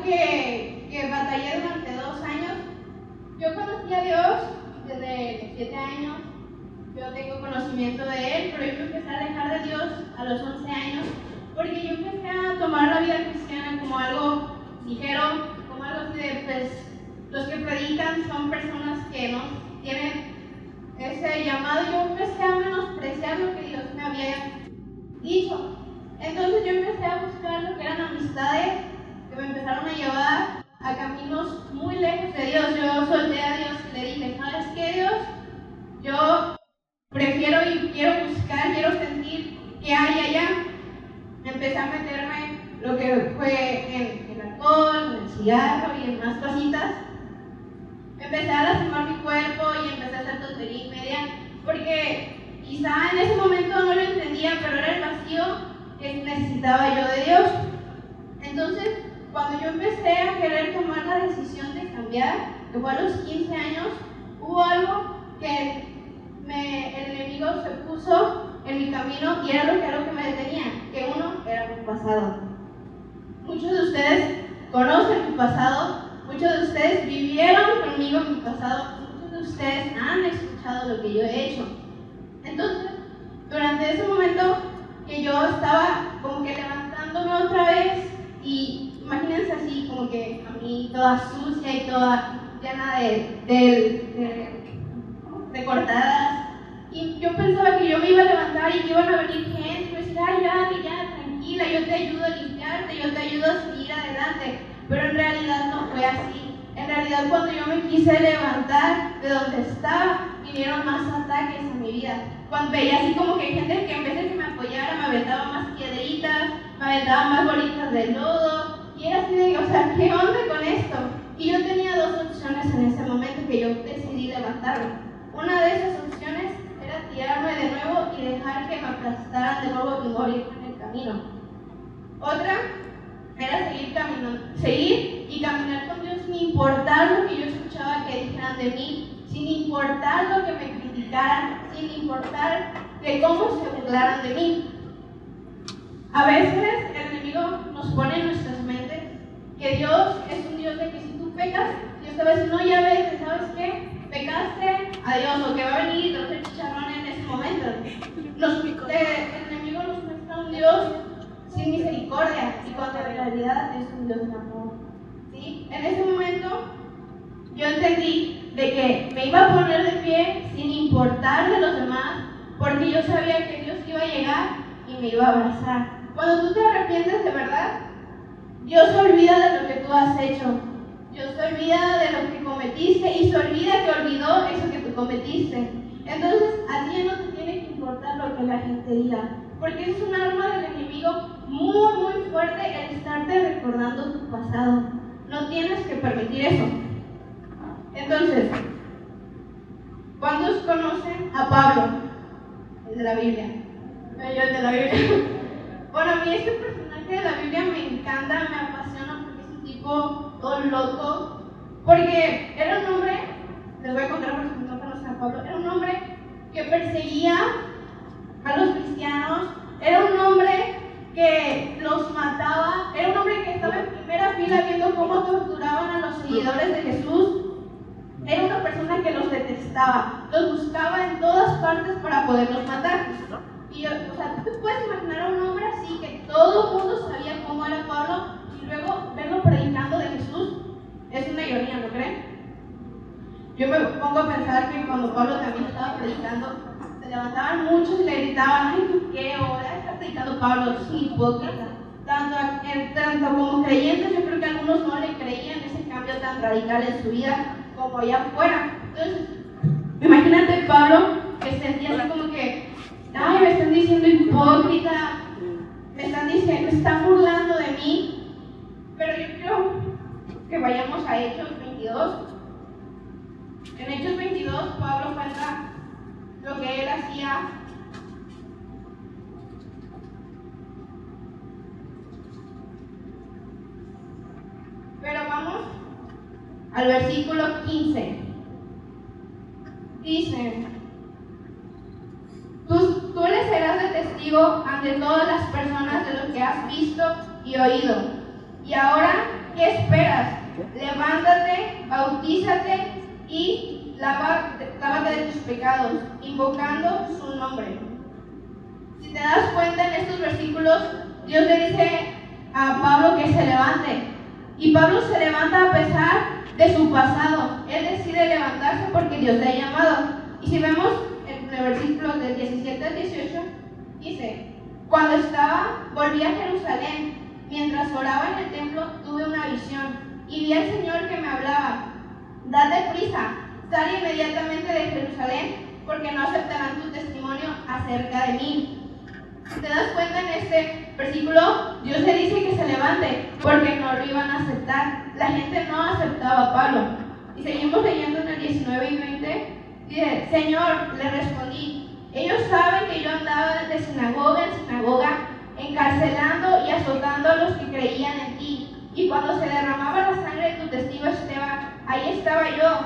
que batallé durante 2 años. Yo conocí a Dios desde los 7 años. Yo tengo conocimiento de Él, pero yo me empecé a alejar de Dios a los 11 años porque yo empecé a tomar la vida cristiana como algo ligero, como algo así de, pues, los que predican son personas que no tienen ese llamado. Yo empecé a menospreciar lo que Dios me había dicho. Entonces yo empecé a buscar lo que eran amistades que me empezaron a llevar a caminos muy lejos de Dios. Yo solté a Dios y le dije, ¿sabes qué, Dios? Yo prefiero y quiero buscar, quiero sentir qué hay allá. Empecé a meterme lo que fue en el alcohol, en el cigarro y en más cositas. Empecé a lastimar mi cuerpo y empecé a hacer tontería y media, porque quizá en ese momento no lo entendía, pero era el vacío que necesitaba yo de Dios. Entonces, cuando yo empecé a querer tomar la decisión de cambiar, que fue a los 15 años, hubo algo que el enemigo se puso en mi camino y era lo que me detenía, que uno era mi pasado. Muchos de ustedes conocen mi pasado, muchos de ustedes vivieron conmigo mi pasado, muchos de ustedes han escuchado lo que yo he hecho. Entonces, durante ese momento que yo estaba como que levantándome otra vez, y imagínense así, como que a mí toda sucia y toda llena de cortadas, y yo pensaba que yo me iba a levantar y que iban a venir gente y me decía, ay, ya, tranquila, yo te ayudo a limpiarte, yo te ayudo a seguir adelante. Pero en realidad no fue así. En realidad, cuando yo me quise levantar de donde estaba, vinieron más ataques a mi vida. Cuando veía así como que gente que en vez de que me apoyara, me aventaba más piedritas, me aventaba más bolitas de lodo, y era así de, o sea, ¿qué onda con esto? Y yo tenía 2 opciones en ese momento que yo decidí levantarme. Una de esas opciones era tirarme de nuevo y dejar que me aplastaran de nuevo y morir en el camino. Otra era seguir y caminar con Dios sin importar lo que yo escuchaba que dijeran de mí, sin importar lo que me criticaran, sin importar de cómo se burlaran de mí. A veces el enemigo nos pone en nuestras mentes que Dios es un Dios de que si tú pecas, Dios te va a decir, no, ya ves, ¿sabes qué? Pecaste, adiós, o que va a venir y te va a hacer chicharrón en ese momento. El enemigo nos muestra un Dios sin misericordia, y cuando en realidad es un Dios de amor. ¿Sí? En ese momento yo entendí de que me iba a poner de pie sin importar de los demás, porque yo sabía que Dios iba a llegar y me iba a abrazar. Cuando tú te arrepientes de verdad, Dios se olvida de lo que tú has hecho. Dios se olvida de lo que cometiste y se olvida que olvidó eso que tú cometiste. Entonces, a ti no te tiene que importar lo que la gente diga, porque es un arma del enemigo muy, muy fuerte el estarte recordando tu pasado. No tienes que permitir eso. Entonces, ¿cuántos conocen a Pablo? El de la Biblia. Yo el de la Biblia. Bueno, a mí este personaje de la Biblia me encanta, me apasiona porque es un tipo todo loco. Porque era un hombre, les voy a contar por si no conocen a Pablo, era un hombre que perseguía a los cristianos, era un hombre que los mataba, era un hombre que estaba en primera fila viendo cómo torturaban a los seguidores de Jesús. Era una persona que los detestaba, los buscaba en todas partes para poderlos matar. Y, o sea, tú te puedes imaginar a un hombre así, que todo el mundo sabía cómo era Pablo, y luego verlo predicando de Jesús, es una ironía, ¿no creen? Yo me pongo a pensar que cuando Pablo también estaba predicando, se levantaban muchos y le gritaban, ay, ¿tú qué hora está predicando Pablo? Es un hipócrita. Tanto como creyentes, yo creo que algunos no le creían ese cambio tan radical en su vida como allá afuera. Entonces, imagínate Pablo que sentía así como que, ay, me están diciendo hipócrita, me están burlando de mí. Pero yo creo que vayamos a Hechos 22. En Hechos 22, Pablo cuenta lo que él hacía. Pero vamos al versículo 15. Dice, tú le serás de testigo ante todas las personas de lo que has visto y oído. Y ahora ¿qué esperas? Levántate, bautízate y lávate de tus pecados, invocando su nombre. Si te das cuenta en estos versículos, Dios le dice a Pablo que se levante. Y Pablo se levanta a pesar de su pasado. Él decide levantarse porque Dios le ha llamado. Y si vemos en el versículo del 17 al 18, dice: cuando volví a Jerusalén, mientras oraba en el templo, tuve una visión y vi al Señor que me hablaba: date prisa, sal inmediatamente de Jerusalén, porque no aceptarán tu testimonio acerca de mí. Si te das cuenta en este versículo, Dios le dice que se levante porque no lo iban a aceptar. La gente no aceptaba a Pablo. Y seguimos leyendo en el 19 y 20. Dice: Señor, le respondí, ellos saben que yo andaba de sinagoga en sinagoga, encarcelando y azotando a los que creían en ti. Y cuando se derramaba la sangre de tu testigo Esteban, ahí estaba yo,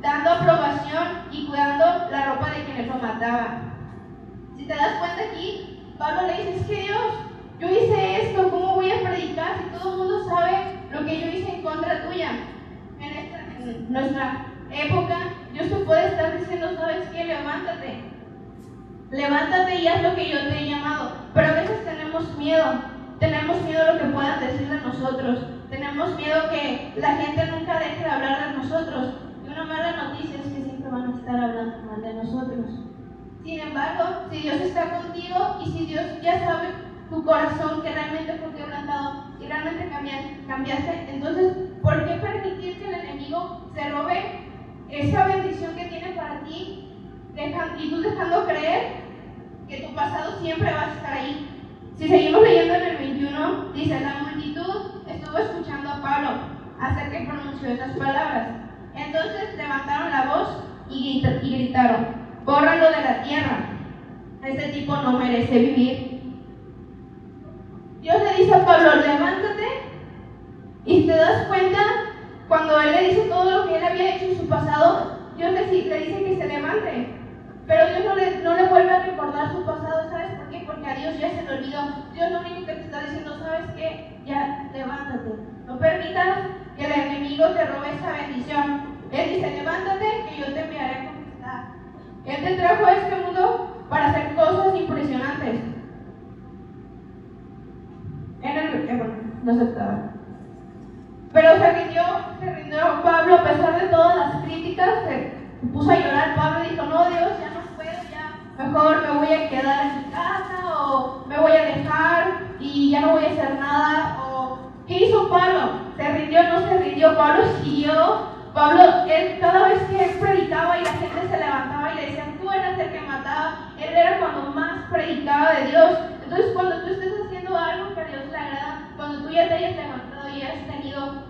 dando aprobación y cuidando la ropa de quienes lo mataban. Si te das cuenta aquí, Pablo le dice: es que Dios, yo hice esto, ¿cómo voy a predicar si todo el mundo sabe lo que yo hice en contra tuya? En nuestra época, Dios te puede estar diciendo: ¿sabes qué? Levántate y haz lo que yo te he llamado. Pero a veces tenemos miedo a lo que puedan decir de nosotros, tenemos miedo que la gente nunca deje de hablar de nosotros. Y una mala noticia es que siempre van a estar hablando mal de nosotros. Sin embargo, si Dios está contigo y si Dios ya sabe tu corazón que realmente fue quebrantado y realmente cambiaste, entonces, ¿por qué permitir que el enemigo se robe esa bendición que tiene para ti y tú dejando creer que tu pasado siempre va a estar ahí? Si seguimos leyendo en el 21, dice: la multitud estuvo escuchando a Pablo hasta que pronunció esas palabras. Entonces levantaron la voz y gritaron: bórralo de la tierra, este tipo no merece vivir. Dios le dice a Pablo: levántate. Y si te das cuenta, cuando él le dice todo lo que él había hecho en su pasado, Dios le dice que se levante. Pero Dios no le vuelve a recordar su pasado. ¿Sabes por qué? Porque a Dios ya se le olvidó. Dios lo único que te está diciendo: ¿sabes qué? Ya levántate. No permitas que el enemigo te robe esa bendición. Él dice: levántate, que yo te enviaré a conquistar. Él te trajo a este mundo para hacer cosas impresionantes. No aceptaba. Pero se rindió Pablo a pesar de todas las críticas. Se puso a llorar Pablo y dijo: no, Dios, ya no puedo, ya mejor me voy a quedar en mi casa, o me voy a dejar y ya no voy a hacer nada. ¿Qué hizo Pablo? ¿Se rindió o no se rindió? Pablo siguió. Pablo, cada vez que él predicaba y la gente se levantaba y le decían: tú eras el que mataba, él era cuando más predicaba de Dios. Entonces, cuando tú estés haciendo algo que a Dios le agrada, cuando tú ya te hayas levantado y hayas tenido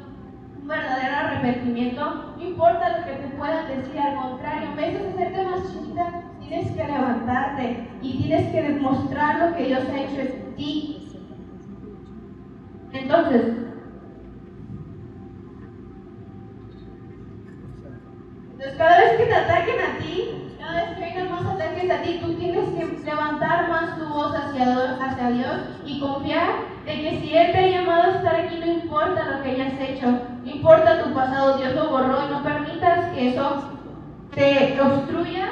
un verdadero arrepentimiento, no importa lo que te puedan decir, al contrario, en vez de hacerte más chiquita, tienes que levantarte y tienes que demostrar lo que Dios ha hecho en ti. Entonces, cada vez que te ataquen a ti, cada vez que vengan más ataques a ti, tú tienes que levantar más tu voz hacia Dios y confiar de que si Él te ha llamado a estar aquí, no importa lo que hayas hecho, no importa tu pasado, Dios lo borró, y no permitas que eso te obstruya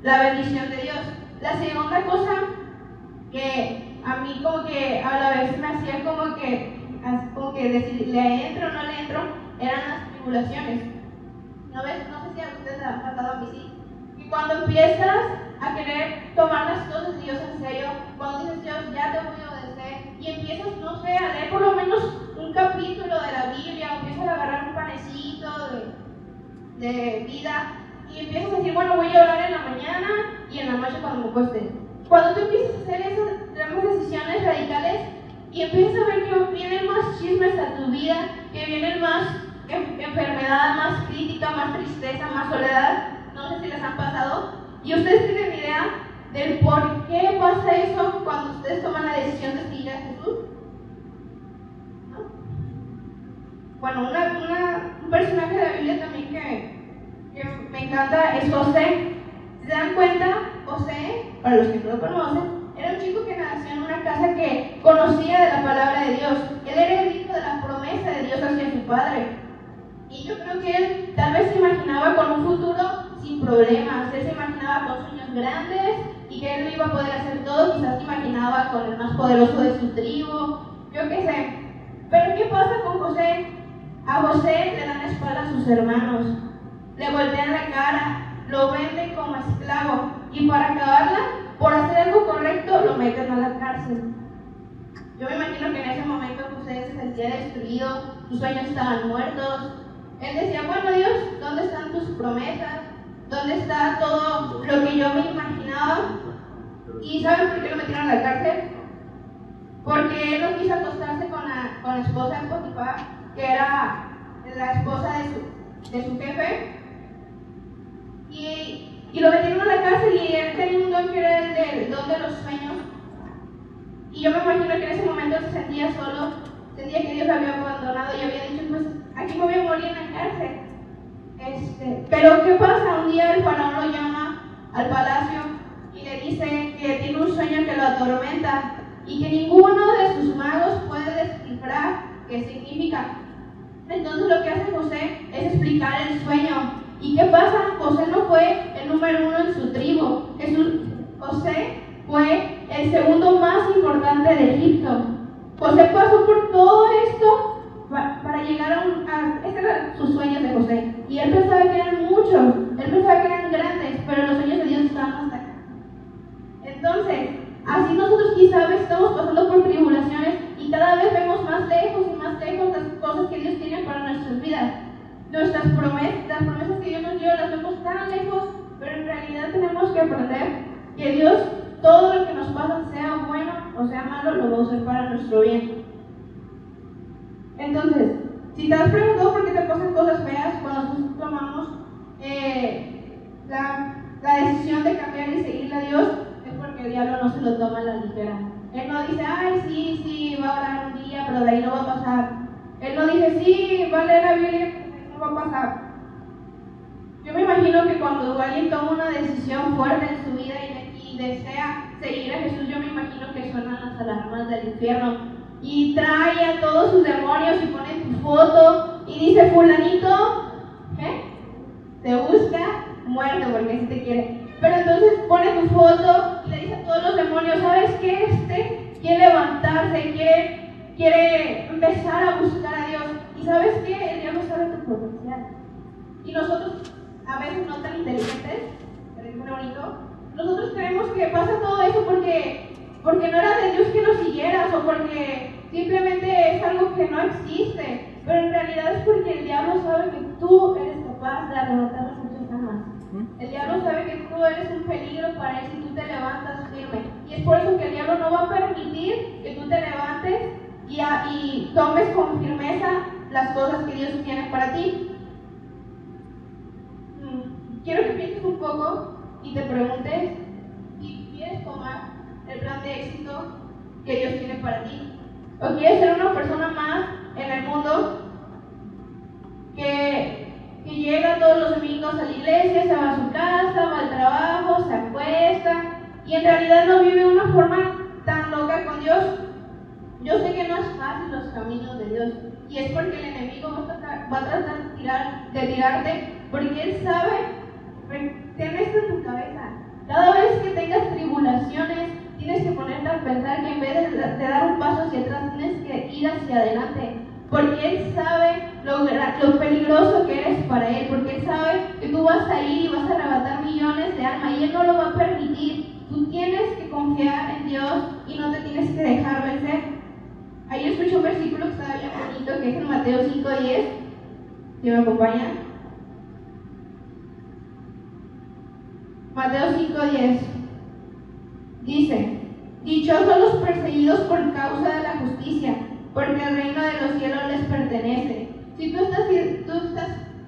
la bendición de Dios. La segunda cosa que a mí como que a la vez me hacía como que decir, ¿le entro o no le entro?, eran las tribulaciones. No sé si a ustedes les ha pasado, a mí sí. Y cuando empiezas a querer tomar las cosas de Dios en serio, cuando dices: Dios, ya te voy a obedecer, y empiezas, no sé, a leer por lo menos un capítulo de la Biblia, o empiezas a agarrar un panecito de vida, y empiezas a decir: bueno, voy a orar en la mañana y en la noche cuando me acueste. Cuando tú empiezas a hacer esas decisiones radicales y empiezas a ver que vienen más chismes a tu vida, que vienen más enfermedad, más crítica, más tristeza, más soledad, no sé si les han pasado, y ustedes tienen idea del por qué pasa eso cuando ustedes toman la decisión de seguir a Jesús, ¿no? Bueno, un personaje de la Biblia también que me encanta es José. Si se dan cuenta, José, para los que no lo conocen, era un chico que nació en una casa que conocía de la palabra de Dios. Él era el hijo de la promesa de Dios hacia su padre. Y yo creo que él tal vez se imaginaba con un futuro sin problemas. Él se imaginaba con sueños grandes y que él lo iba a poder hacer todo. Quizás se imaginaba con el más poderoso de su tribu, yo qué sé. Pero ¿qué pasa con José? A José le dan la espalda a sus hermanos, le voltean la cara, lo venden como esclavo y para acabarla, por hacer algo correcto, lo meten a la cárcel. Yo me imagino que en ese momento José se sentía destruido, sus sueños estaban muertos. Él decía, bueno Dios, ¿dónde están tus promesas? ¿Dónde está todo lo que yo me imaginaba? ¿Y saben por qué lo metieron a la cárcel? Porque él no quiso acostarse con la esposa de Potifar, que era la esposa de su jefe. Y lo metieron a la cárcel y él tenía un don que era el don de los sueños. Y yo me imagino que en ese momento se sentía solo, sentía que Dios lo había abandonado y había dicho, pues aquí me voy a morir en la cárcel. Pero ¿qué pasa? Un día el faraón lo llama al palacio y le dice que tiene un sueño que lo atormenta y que ninguno de sus magos puede descifrar qué significa. Entonces lo que hace José es explicar el sueño. ¿Y qué pasa? José no fue el número uno en su tribu. José fue el segundo más importante de Egipto. José pasó por todo esto para llegar a este era sus sueños de José. Y él pensaba que eran muchos, él pensaba que eran grandes, pero los sueños de Dios estaban hasta acá. Entonces, así nosotros quizás estamos pasando por tribulaciones y cada vez vemos más lejos y más lejos las cosas que Dios tiene para nuestras vidas. Nuestras promesas, las promesas que Dios nos dio, las vemos tan lejos, pero en realidad tenemos que aprender que Dios, todo lo que nos pasa, sea bueno o sea malo, lo va a usar para nuestro bien. Entonces, si te has preguntado por qué te pasan cosas feas cuando nosotros tomamos la decisión de cambiar y seguirle a Dios, es porque el diablo no se lo toma a la ligera. Él no dice, ay, sí, va a orar un día, pero de ahí no va a pasar. Él no dice, sí, va a leer la Biblia, no va a pasar. Yo me imagino que cuando alguien toma una decisión fuerte en su vida y desea seguir a Jesús, yo me imagino que suenan las alarmas del infierno y trae a todos sus demonios y pone tu foto y dice, fulanito, te busca muerto porque así te quiere. Pero entonces pone tu foto y le dice a todos los demonios, ¿sabes qué? Quiere levantarse, quiere empezar a buscar a Dios. ¿Y sabes qué? El diablo sabe tu potencial. Y nosotros, a veces no tan inteligentes, pero es muy bonito, nosotros creemos que pasa todo eso porque no era de Dios que lo siguieras o porque simplemente es algo que no existe. Pero en realidad es porque el diablo sabe que tú eres capaz de arrebatar las muchas almas. El diablo sabe que tú eres un peligro para él si tú te levantas firme. Y es por eso que el diablo no va a permitir que tú te levantes y tomes con firmeza las cosas que Dios tiene para ti. Quiero que pienses un poco y te preguntes si quieres tomar el plan de éxito que Dios tiene para ti. ¿O quieres ser una persona más en el mundo que llega todos los domingos a la iglesia, se va a su casa, va al trabajo, se acuesta y en realidad no vive una forma tan loca con Dios? Yo sé que no es fácil los caminos de Dios y es porque el enemigo va a tratar de tirarte porque él sabe. Ten esto en tu cabeza. Cada vez que tengas tribulaciones, tienes que ponerte a pensar que en vez de dar un paso hacia atrás, tienes que ir hacia adelante. Porque Él sabe lo peligroso que eres para Él. Porque Él sabe que tú vas a ir y vas a arrebatar millones de almas y Él no lo va a permitir. Tú tienes que confiar en Dios y no te tienes que dejar vencer. Ayer escuché un versículo que estaba bien bonito, que es en Mateo 5:10. ¿Sí me acompañan? Mateo 5:10 dice, dichosos los perseguidos por causa de la justicia, porque el reino de los cielos les pertenece. Si tú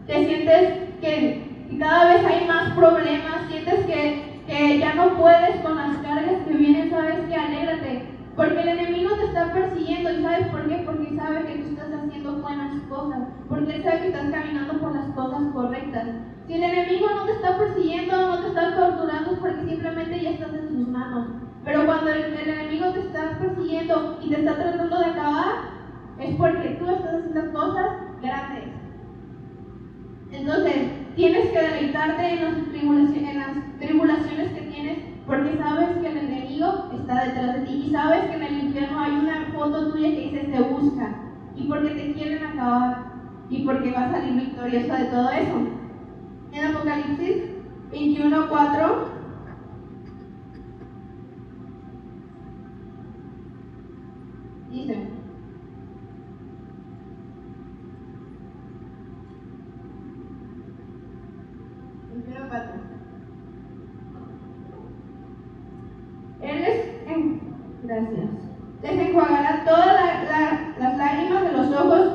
te sientes que cada vez hay más problemas, sientes que ya no puedes con las cargas que vienen, sabes que alégrate, porque el enemigo te está persiguiendo. ¿Y sabes por qué? Porque sabe que tú estás haciendo buenas cosas, porque él sabe que estás caminando por las cosas correctas. Si el enemigo no te está persiguiendo, no te está torturando, es porque simplemente ya estás en sus manos. Pero cuando el enemigo te está persiguiendo y te está tratando de acabar, es porque tú estás haciendo cosas grandes. Entonces, tienes que deleitarte en las tribulaciones que tienes, porque sabes que el enemigo está detrás de ti y sabes que en el infierno hay una foto tuya que dice te busca, y porque te quieren acabar y porque vas a salir victoriosa de todo eso. En Apocalipsis 21:4 dice: les enjuagará todas las lágrimas de los ojos,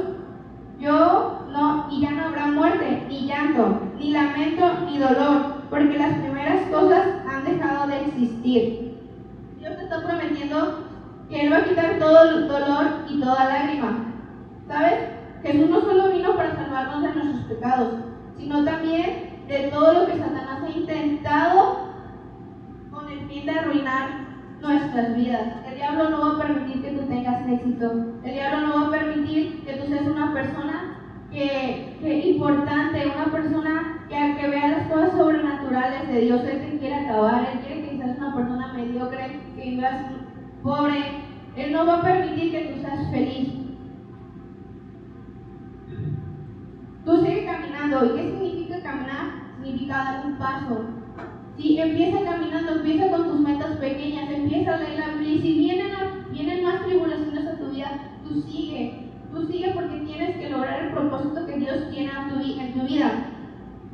y ya no habrá muerte, ni llanto, ni lamento, ni dolor, porque las primeras cosas han dejado de existir. Dios te está prometiendo que Él va a quitar todo el dolor y toda lágrima. ¿Sabes? Jesús no solo vino para salvarnos de nuestros pecados, sino también de todo lo que Satanás ha intentado con el fin de arruinar nuestras vidas. El diablo no va a permitir que tú tengas éxito. El diablo no va a permitir que tú seas una persona que importante, una persona que vea las cosas sobrenaturales de Dios. Él te quiere acabar, Él quiere que seas una persona mediocre, que vivas pobre. Él no va a permitir que tú seas feliz. Tú sigue caminando. ¿Y qué significa caminar? Significa dar un paso. Si empieza caminando, empieza con tus metas pequeñas, empieza a leer la Biblia. Y si vienen más tribulaciones a tu vida, tú sigue porque tienes que lograr el propósito que Dios tiene en tu vida.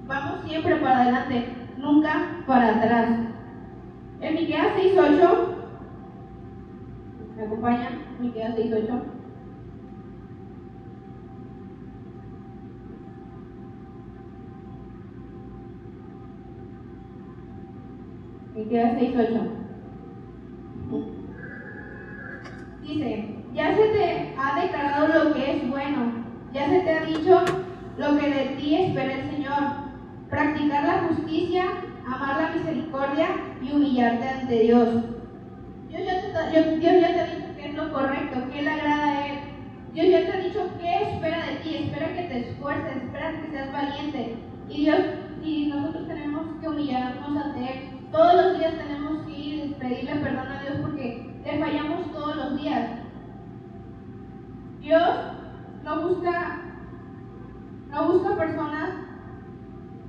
Vamos siempre para adelante, nunca para atrás. En Miqueas 6:8, ¿me acompañan? Miqueas 6:8. Miqueas 6:8 dice: ya se te ha declarado lo que es bueno, ya se te ha dicho lo que de ti espera el Señor: practicar la justicia, amar la misericordia y humillarte ante Dios. Dios ya te ha dicho que es lo correcto, que le agrada a Él. Dios ya te ha dicho qué espera de ti, espera que te esfuerces, espera que seas valiente. Y nosotros tenemos que humillarnos ante Él. Todos los días tenemos que ir y pedirle perdón a Dios porque le fallamos todos los días. Dios no busca personas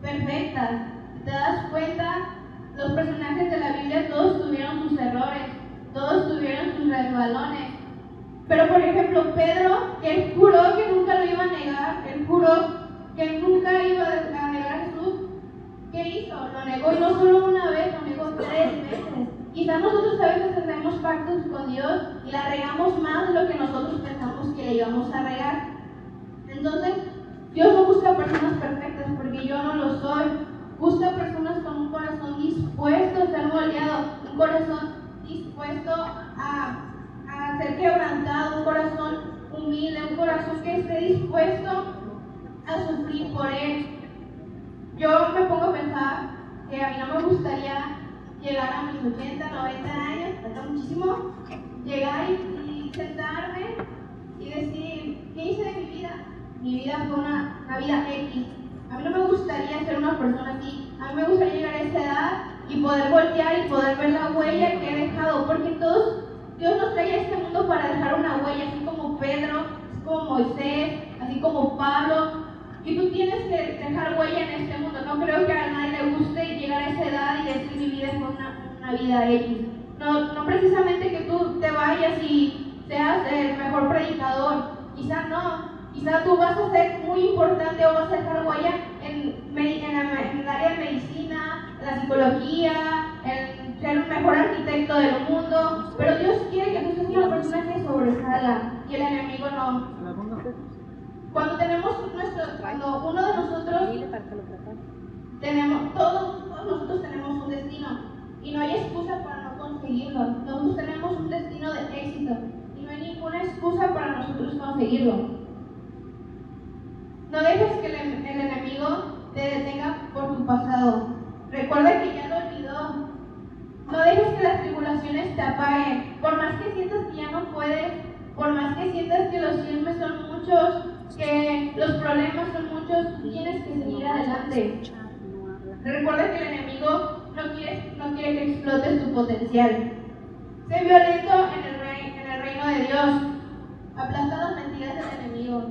perfectas. Si te das cuenta, los personajes de la Biblia todos tuvieron sus errores, todos tuvieron sus resbalones. Pero por ejemplo, Pedro, él juró que nunca lo iba a negar, él juró que nunca iba a negar a Jesús. ¿Qué hizo? Lo negó, y no solo una vez, lo negó 3 veces. Quizás nosotros a veces hacemos pactos con Dios y la regamos más de lo que nosotros pensamos que le íbamos a regar. Entonces, Dios no busca personas perfectas, porque yo no lo soy. Busca personas con un corazón dispuesto a ser moldeado, un corazón dispuesto a ser quebrantado, un corazón humilde, un corazón que esté dispuesto a sufrir por Él. Yo me pongo a pensar que a mí no me gustaría llegar a mis 80, 90 años, falta muchísimo, llegar y sentarme y decir: ¿qué hice de mi vida? Mi vida fue una vida X. A mí no me gustaría ser una persona así. A mí me gustaría llegar a esa edad y poder voltear y poder ver la huella que he dejado, porque Dios nos trae a este mundo para dejar una huella, así como Pedro, así como Moisés, así como Pablo. Y tú tienes que dejar huella en este mundo. No creo que a nadie le guste llegar a esa edad y decir: mi vida fue una vida X. No precisamente que tú te vayas y seas el mejor predicador. Quizá no. Quizá tú vas a ser muy importante o vas a dejar huella en el área de medicina, en la psicología, en ser el mejor arquitecto del mundo. Pero Dios quiere que tú seas una persona que sobresalga y el enemigo no. Cuando uno de nosotros todos nosotros tenemos un destino y no hay excusa para no conseguirlo. Nosotros tenemos un destino de éxito y no hay ninguna excusa para nosotros conseguirlo. No dejes que el enemigo te detenga por tu pasado. Recuerda que ya lo olvidó. No dejes que las tribulaciones te apaguen. Por más que sientas que ya no puedes, por más que sientas que los chismes son muchos, que los problemas son muchos, tú tienes que seguir adelante. Recuerda que el enemigo no quiere que explotes tu potencial. Sé violento en el reino de Dios. Aplasta las mentiras del enemigo.